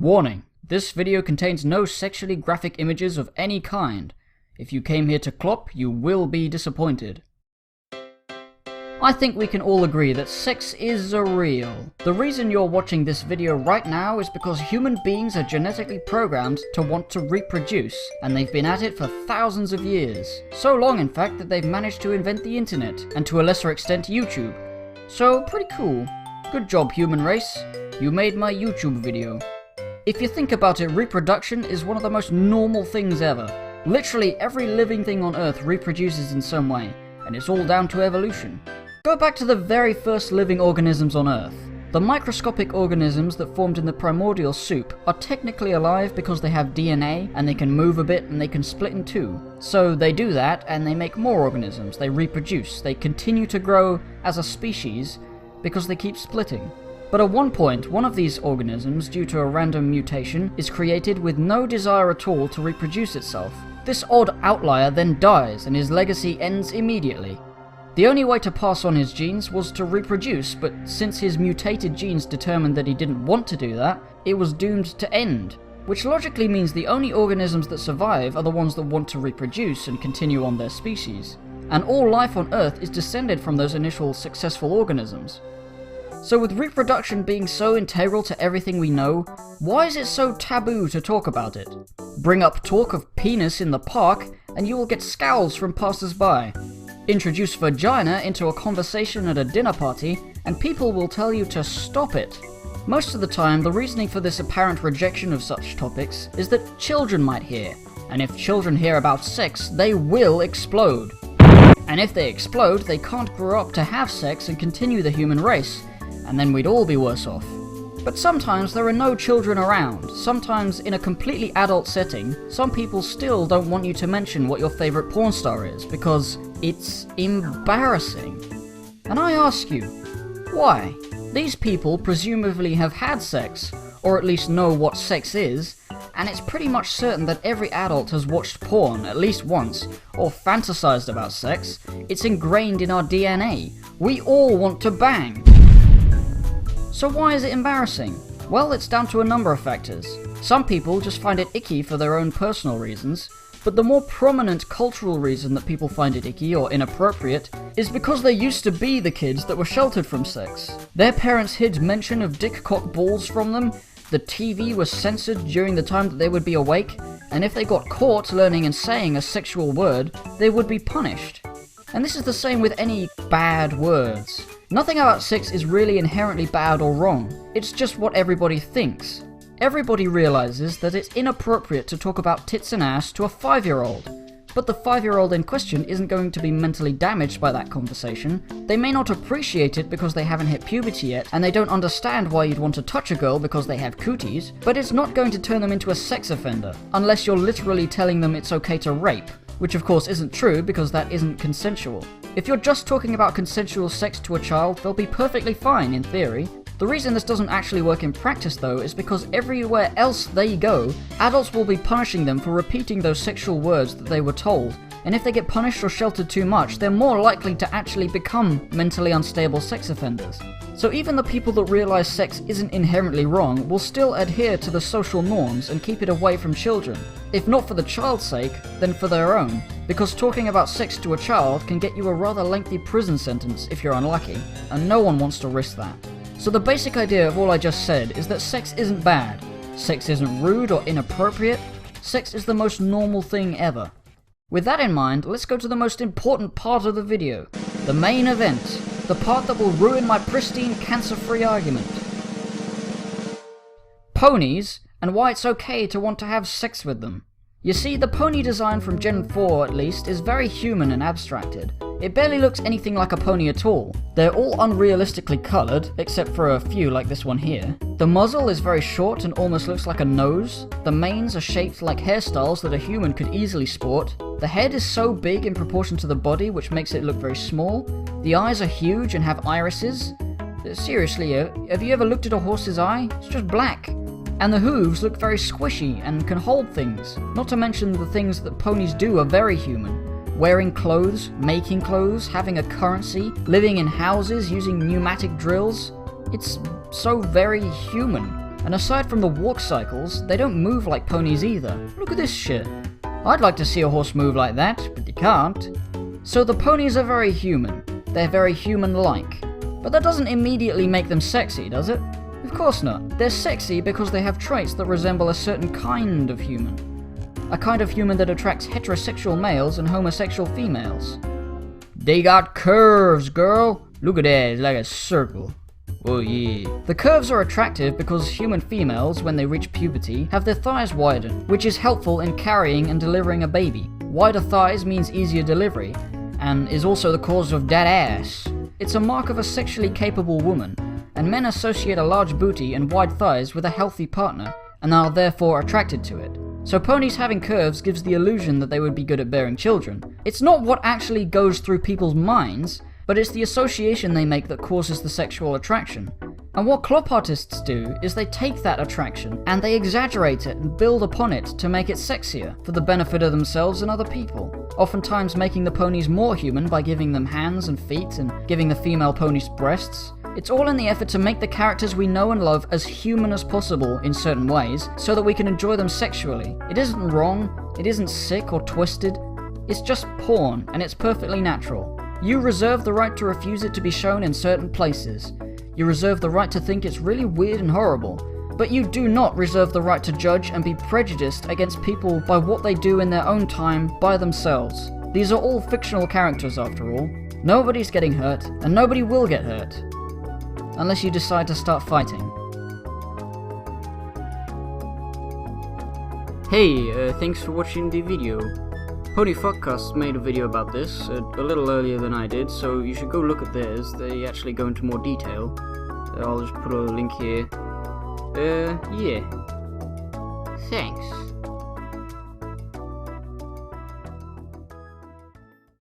Warning: this video contains no sexually graphic images of any kind. If you came here to clop, you will be disappointed. I think we can all agree that sex is real. The reason you're watching this video right now is because human beings are genetically programmed to want to reproduce, and they've been at it for thousands of years. So long, in fact, that they've managed to invent the internet, and to a lesser extent YouTube. So, pretty cool. Good job, human race. You made my YouTube video. If you think about it, reproduction is one of the most normal things ever. Literally every living thing on Earth reproduces in some way, and it's all down to evolution. Go back to the very first living organisms on Earth. The microscopic organisms that formed in the primordial soup are technically alive because they have DNA, and they can move a bit, and they can split in two. So they do that, and they make more organisms, they reproduce, they continue to grow as a species, because they keep splitting. But at one point, one of these organisms, due to a random mutation, is created with no desire at all to reproduce itself. This odd outlier then dies, and his legacy ends immediately. The only way to pass on his genes was to reproduce, but since his mutated genes determined that he didn't want to do that, it was doomed to end. Which logically means the only organisms that survive are the ones that want to reproduce and continue on their species. And all life on Earth is descended from those initial successful organisms. So with reproduction being so integral to everything we know, why is it so taboo to talk about it? Bring up talk of penis in the park and you will get scowls from passers-by. Introduce vagina into a conversation at a dinner party and people will tell you to stop it. Most of the time, the reasoning for this apparent rejection of such topics is that children might hear, and if children hear about sex, they will explode. And if they explode, they can't grow up to have sex and continue the human race, and then we'd all be worse off. But sometimes there are no children around. Sometimes in a completely adult setting, some people still don't want you to mention what your favorite porn star is because it's embarrassing. And I ask you, why? These people presumably have had sex, or at least know what sex is, and it's pretty much certain that every adult has watched porn at least once, or fantasized about sex. It's ingrained in our DNA. We all want to bang. So why is it embarrassing? Well, it's down to a number of factors. Some people just find it icky for their own personal reasons, but the more prominent cultural reason that people find it icky or inappropriate is because they used to be the kids that were sheltered from sex. Their parents hid mention of dick cock balls from them, the TV was censored during the time that they would be awake, and if they got caught learning and saying a sexual word, they would be punished. And this is the same with any bad words. Nothing about sex is really inherently bad or wrong, it's just what everybody thinks. Everybody realizes that it's inappropriate to talk about tits and ass to a 5-year-old, but the 5-year-old in question isn't going to be mentally damaged by that conversation. They may not appreciate it because they haven't hit puberty yet, and they don't understand why you'd want to touch a girl because they have cooties, but it's not going to turn them into a sex offender, unless you're literally telling them it's okay to rape. Which of course isn't true because that isn't consensual. If you're just talking about consensual sex to a child, they'll be perfectly fine in theory. The reason this doesn't actually work in practice though is because everywhere else they go, adults will be punishing them for repeating those sexual words that they were told. And if they get punished or sheltered too much, they're more likely to actually become mentally unstable sex offenders. So even the people that realize sex isn't inherently wrong will still adhere to the social norms and keep it away from children. If not for the child's sake, then for their own. Because talking about sex to a child can get you a rather lengthy prison sentence if you're unlucky, and no one wants to risk that. So the basic idea of all I just said is that sex isn't bad. Sex isn't rude or inappropriate. Sex is the most normal thing ever. With that in mind, let's go to the most important part of the video. The main event. The part that will ruin my pristine cancer-free argument. Ponies, and why it's okay to want to have sex with them. You see, the pony design from Gen 4 at least is very human and abstracted. It barely looks anything like a pony at all. They're all unrealistically coloured, except for a few like this one here. The muzzle is very short and almost looks like a nose. The manes are shaped like hairstyles that a human could easily sport. The head is so big in proportion to the body, which makes it look very small. The eyes are huge and have irises. Seriously, have you ever looked at a horse's eye? It's just black. And the hooves look very squishy and can hold things. Not to mention the things that ponies do are very human. Wearing clothes, making clothes, having a currency, living in houses, using pneumatic drills. It's so very human. And aside from the walk cycles, they don't move like ponies either. Look at this shit. I'd like to see a horse move like that, but you can't. So the ponies are very human. They're very human-like. But that doesn't immediately make them sexy, does it? Of course not. They're sexy because they have traits that resemble a certain kind of human. A kind of human that attracts heterosexual males and homosexual females. They got curves, girl! Look at that, it's like a circle. Oh yeah. The curves are attractive because human females, when they reach puberty, have their thighs widen, which is helpful in carrying and delivering a baby. Wider thighs means easier delivery, and is also the cause of that ass. It's a mark of a sexually capable woman, and men associate a large booty and wide thighs with a healthy partner, and are therefore attracted to it. So ponies having curves gives the illusion that they would be good at bearing children. It's not what actually goes through people's minds, but it's the association they make that causes the sexual attraction. And what clop artists do is they take that attraction and they exaggerate it and build upon it to make it sexier, for the benefit of themselves and other people. Oftentimes making the ponies more human by giving them hands and feet and giving the female ponies breasts. It's all in the effort to make the characters we know and love as human as possible in certain ways, so that we can enjoy them sexually. It isn't wrong, it isn't sick or twisted, it's just porn, and it's perfectly natural. You reserve the right to refuse it to be shown in certain places. You reserve the right to think it's really weird and horrible, but you do not reserve the right to judge and be prejudiced against people by what they do in their own time by themselves. These are all fictional characters after all. Nobody's getting hurt, and nobody will get hurt. Unless you decide to start fighting. Hey, thanks for watching the video. Pony Fuckcast made a video about this a little earlier than I did, so you should go look at theirs. They actually go into more detail. I'll just put a link here. Yeah. Thanks.